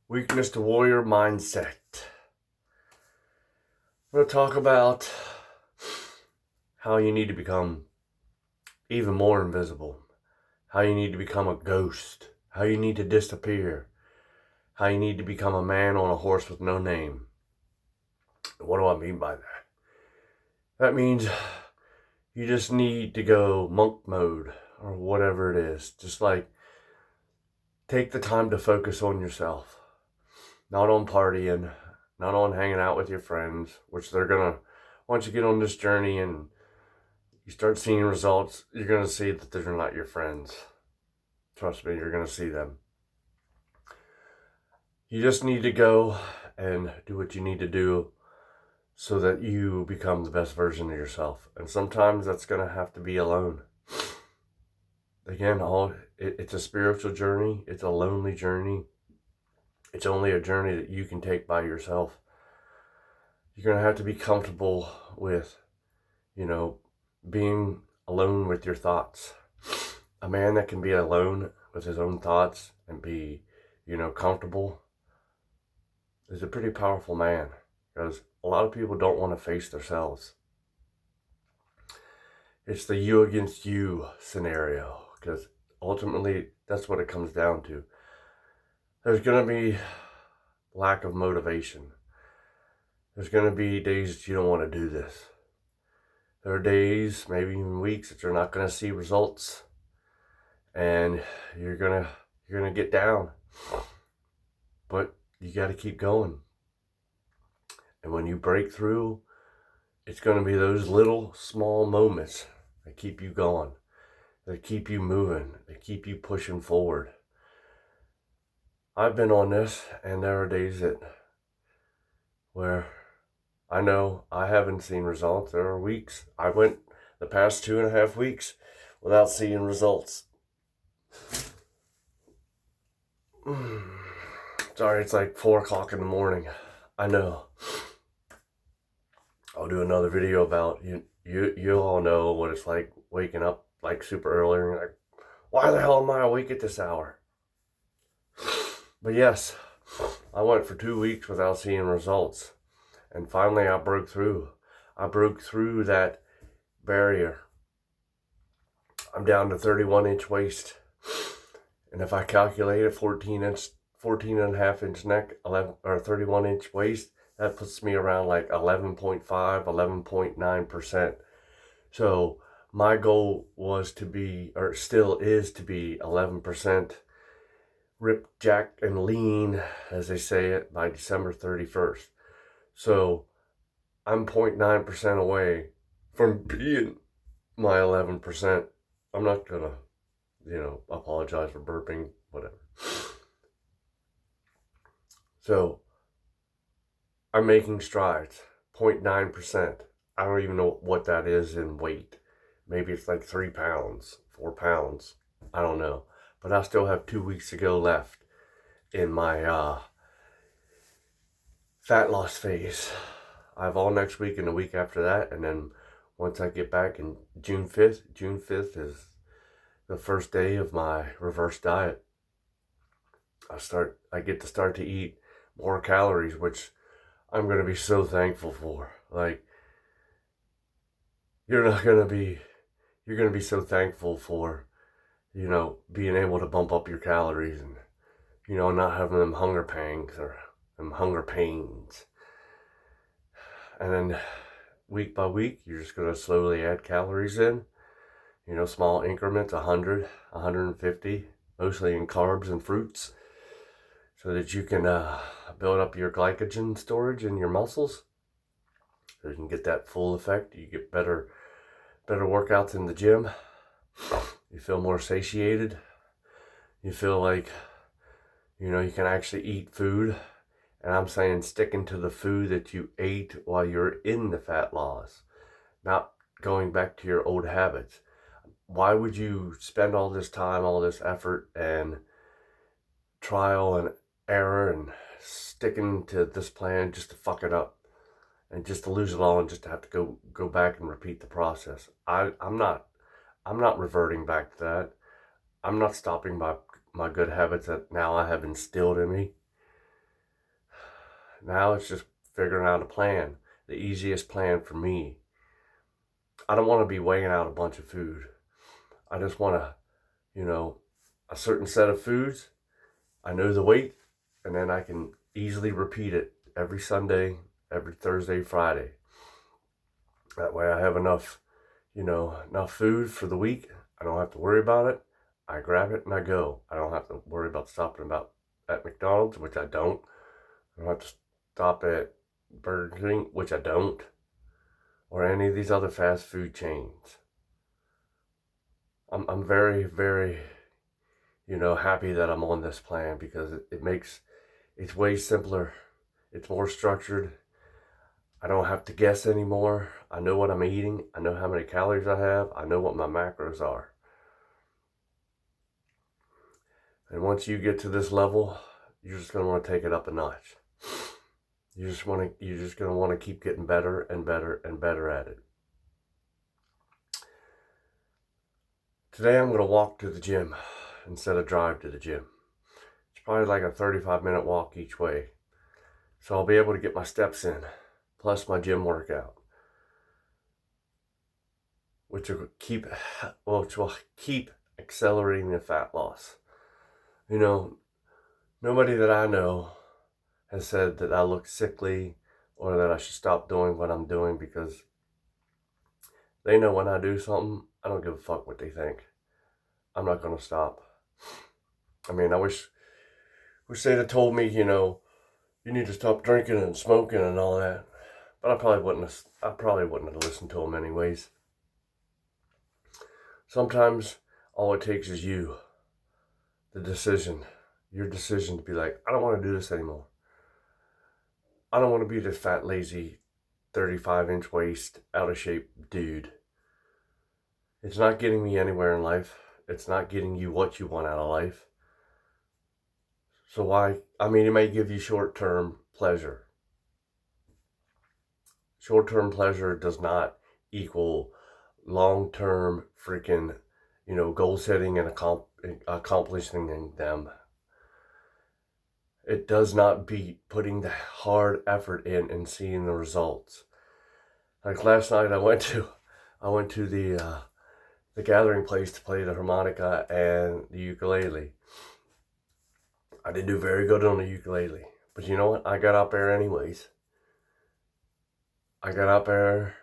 Weakness to warrior mindset. I'm going to talk about how you need to become even more invisible, how you need to become a ghost, how you need to disappear, how you need to become a man on a horse with no name. What do I mean by that? That means you just need to go monk mode or whatever it is. Just like take the time to focus on yourself, not on partying, not on hanging out with your friends, which they're gonna, once you get on this journey and you start seeing results, you're gonna see that they're not your friends. Trust me, you're gonna see them. You just need to go and do what you need to do so that you become the best version of yourself. And sometimes that's gonna have to be alone. Again, it's a spiritual journey. It's a lonely journey. It's only a journey that you can take by yourself. You're going to have to be comfortable with, being alone with your thoughts. A man that can be alone with his own thoughts and be, comfortable is a pretty powerful man, because a lot of people don't want to face themselves. It's the you against you scenario, because ultimately that's what it comes down to. There's going to be lack of motivation. There's going to be days that you don't want to do this. There are days, maybe even weeks, that you're not going to see results, and you're gonna get down. But you got to keep going. And when you break through, it's going to be those little small moments that keep you going, that keep you moving, that keep you pushing forward. I've been on this, and there are days where I know I haven't seen results. There are weeks. I went the past 2.5 weeks without seeing results. Sorry, it's like 4 o'clock in the morning. I know. I'll do another video about you all know what it's like waking up like super early and you're like, why the hell am I awake at this hour? But yes, I went for 2 weeks without seeing results. And finally I broke through. I broke through that barrier. I'm down to 31-inch waist. And if I calculate it, 14 and a half inch neck, 11 or 31-inch waist, that puts me around like 11.5, 11.9%. So my goal was to be, or still is to be, 11% ripped, jacked, and lean, as they say it, by December 31st. So I'm 0.9% away from being my 11%. I'm not gonna, apologize for burping, whatever. So I'm making strides, 0.9%. I don't even know what that is in weight. Maybe it's like 3 pounds, 4 pounds. I don't know. But I still have 2 weeks to go left in my fat loss phase. I have all next week and the week after that. And then once I get back in June 5th is the first day of my reverse diet. I get to start to eat more calories, which I'm going to be so thankful for. Like, you're going to be so thankful for, being able to bump up your calories and, not having them hunger pangs or them hunger pains. And then week by week, you're just going to slowly add calories in, small increments, 100, 150, mostly in carbs and fruits, so that you can build up your glycogen storage in your muscles, so you can get that full effect. You get better workouts in the gym. You feel more satiated. You feel like, you can actually eat food. And I'm saying sticking to the food that you ate while you're in the fat loss, not going back to your old habits. Why would you spend all this time, all this effort and trial and error and sticking to this plan just to fuck it up and just to lose it all and just to have to go back and repeat the process? I'm not reverting back to that. I'm not stopping my good habits that now I have instilled in me. Now it's just figuring out a plan, the easiest plan for me. I don't want to be weighing out a bunch of food. I just want to, a certain set of foods. I know the weight, and then I can easily repeat it every Sunday, every Thursday, Friday. That way I have enough, enough food for the week. I don't have to worry about it. I grab it and I go. I don't have to worry about stopping at McDonald's, which I don't. I don't have to stop at Burger King, which I don't, or any of these other fast food chains. I'm very, very, happy that I'm on this plan because it's way simpler. It's more structured. I don't have to guess anymore. I know what I'm eating. I know how many calories I have. I know what my macros are. And once you get to this level, you're just going to want to take it up a notch. You're just going to want to keep getting better and better and better at it. Today I'm going to walk to the gym instead of drive to the gym. It's probably like a 35-minute walk each way. So I'll be able to get my steps in, plus my gym workout, which will keep accelerating the fat loss. Nobody that I know has said that I look sickly or that I should stop doing what I'm doing, because they know when I do something, I don't give a fuck what they think. I'm not going to stop. I mean, I wish they'd have told me, you need to stop drinking and smoking and all that. But I probably wouldn't have listened to them anyways. Sometimes all it takes is your decision to be like, I don't want to do this anymore. I don't want to be this fat, lazy, 35-inch waist, out of shape dude. It's not getting me anywhere in life. It's not getting you what you want out of life. So why? I mean, it may give you short-term pleasure. Short-term pleasure does not equal long-term freaking, goal setting and accomplishing them. It does not beat putting the hard effort in and seeing the results. Like last night, I went to the gathering place to play the harmonica and the ukulele. I didn't do very good on the ukulele, but you know what? I got up there anyways. I got up there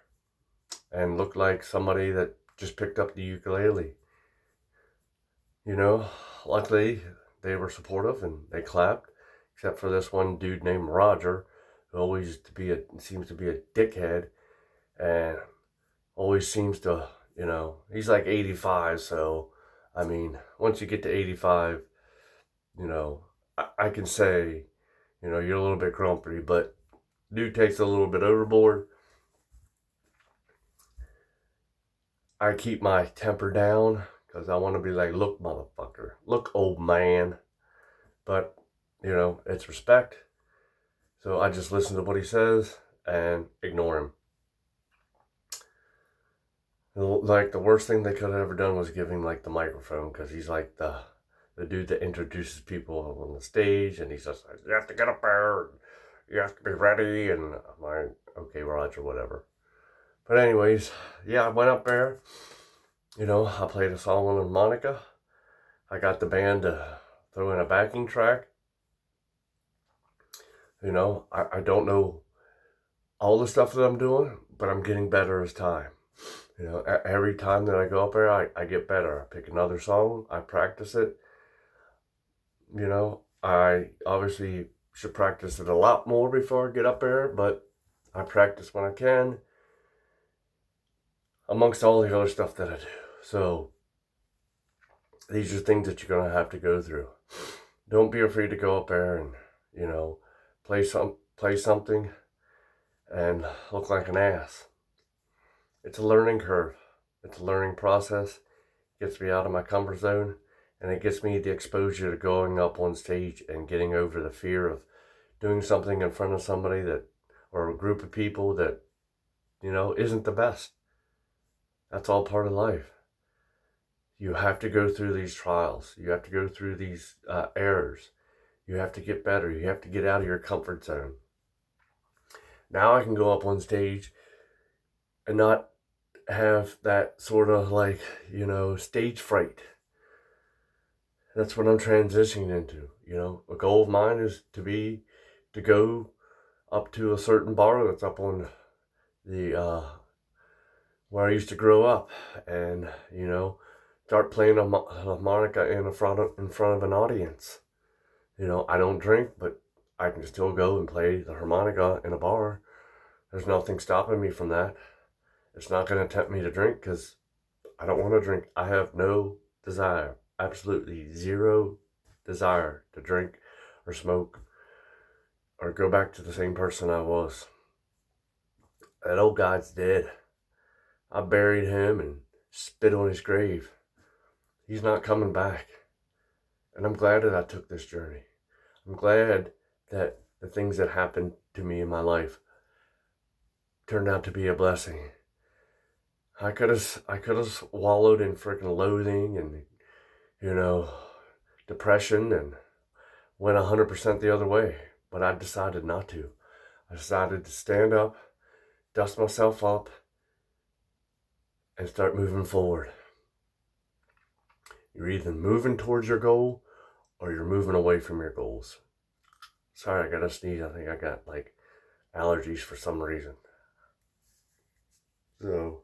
and looked like somebody that just picked up the ukulele. Luckily they were supportive and they clapped, except for this one dude named Roger, who seems to be a dickhead, and always seems to, he's like 85, so, I mean, once you get to 85, I can say, you're a little bit grumpy, but dude takes a little bit overboard. I keep my temper down because I want to be like, look, motherfucker, look, old man. But, it's respect. So I just listen to what he says and ignore him. Like, the worst thing they could have ever done was give him like the microphone, because he's like the dude that introduces people on the stage, and he's just like, you have to get up there, and you have to be ready, and I'm like, okay, Roger, whatever. But anyways, yeah, I went up there, I played a song on the harmonica. I got the band to throw in a backing track. I don't know all the stuff that I'm doing, but I'm getting better as time. Every time that I go up there, I get better. I pick another song, I practice it. I obviously should practice it a lot more before I get up there, but I practice when I can, amongst all the other stuff that I do. So these are things that you're going to have to go through. Don't be afraid to go up there and, play something and look like an ass. It's a learning curve. It's a learning process. It gets me out of my comfort zone, and it gets me the exposure to going up on stage and getting over the fear of doing something in front of somebody or a group of people that, isn't the best. That's all part of life. You have to go through these trials. You have to go through these errors. You have to get better. You have to get out of your comfort zone. Now I can go up on stage and not have that sort of like, stage fright. That's what I'm transitioning into. A goal of mine is to go up to a certain bar that's up on the where I used to grow up, and start playing a harmonica in front of an audience. I don't drink, but I can still go and play the harmonica in a bar. There's nothing stopping me from that. It's not going to tempt me to drink because I don't want to drink. I have no desire, absolutely zero desire to drink or smoke or go back to the same person I was. That old guy's dead. I buried him and spit on his grave. He's not coming back. And I'm glad that I took this journey. I'm glad that the things that happened to me in my life turned out to be a blessing. I could have wallowed in freaking loathing and, depression and went 100% the other way. But I decided not to. I decided to stand up, dust myself up, and start moving forward. You're either moving towards your goal or you're moving away from your goals. Sorry, I gotta sneeze. I think I got like allergies for some reason. So,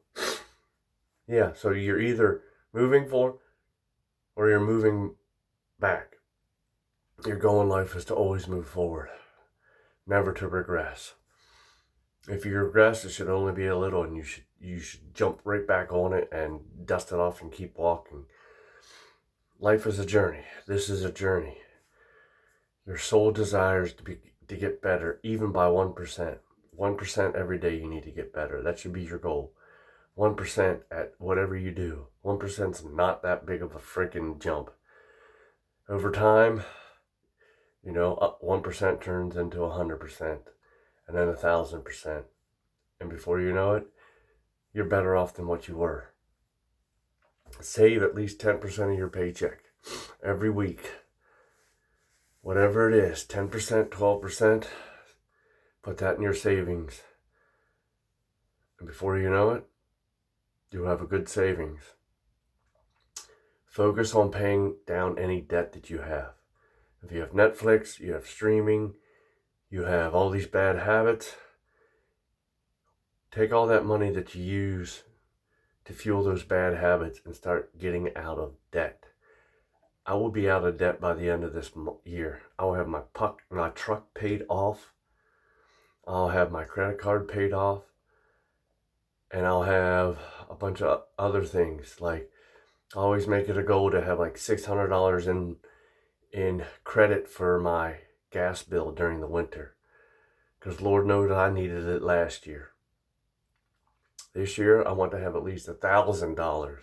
yeah, so you're either moving forward or you're moving back. Your goal in life is to always move forward, never to regress. If you regress, it should only be a little, and you should jump right back on it and dust it off and keep walking. Life is a journey. This is a journey. Your soul desires to get better, even by 1%. 1% every day you need to get better. That should be your goal. 1% at whatever you do. 1% is not that big of a freaking jump. Over time, 1% turns into 100%, and then 1,000%. And before you know it, you're better off than what you were. Save at least 10% of your paycheck every week. Whatever it is, 10%, 12%, put that in your savings. And before you know it, you'll have a good savings. Focus on paying down any debt that you have. If you have Netflix, you have streaming, you have all these bad habits, take all that money that you use to fuel those bad habits and start getting out of debt. I will be out of debt by the end of this year. I will have my truck paid off. I'll have my credit card paid off. And I'll have a bunch of other things. Like, I always make it a goal to have like $600 in credit for my gas bill during the winter. Because Lord knows I needed it last year. This year, I want to have at least $1,000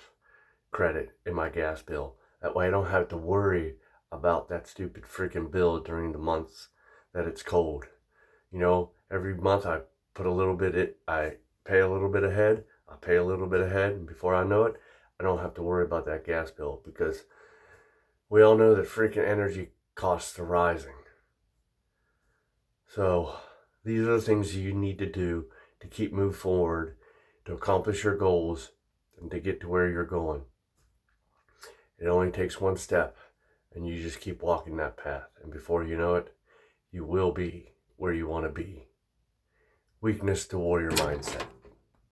credit in my gas bill. That way I don't have to worry about that stupid freaking bill during the months that it's cold. Every month I pay a little bit ahead, I pay a little bit ahead, and before I know it, I don't have to worry about that gas bill, because we all know that freaking energy costs are rising. So these are the things you need to do to keep moving forward, to accomplish your goals, and to get to where you're going. It only takes one step, and you just keep walking that path. And before you know it, you will be where you want to be. Weakness to warrior mindset.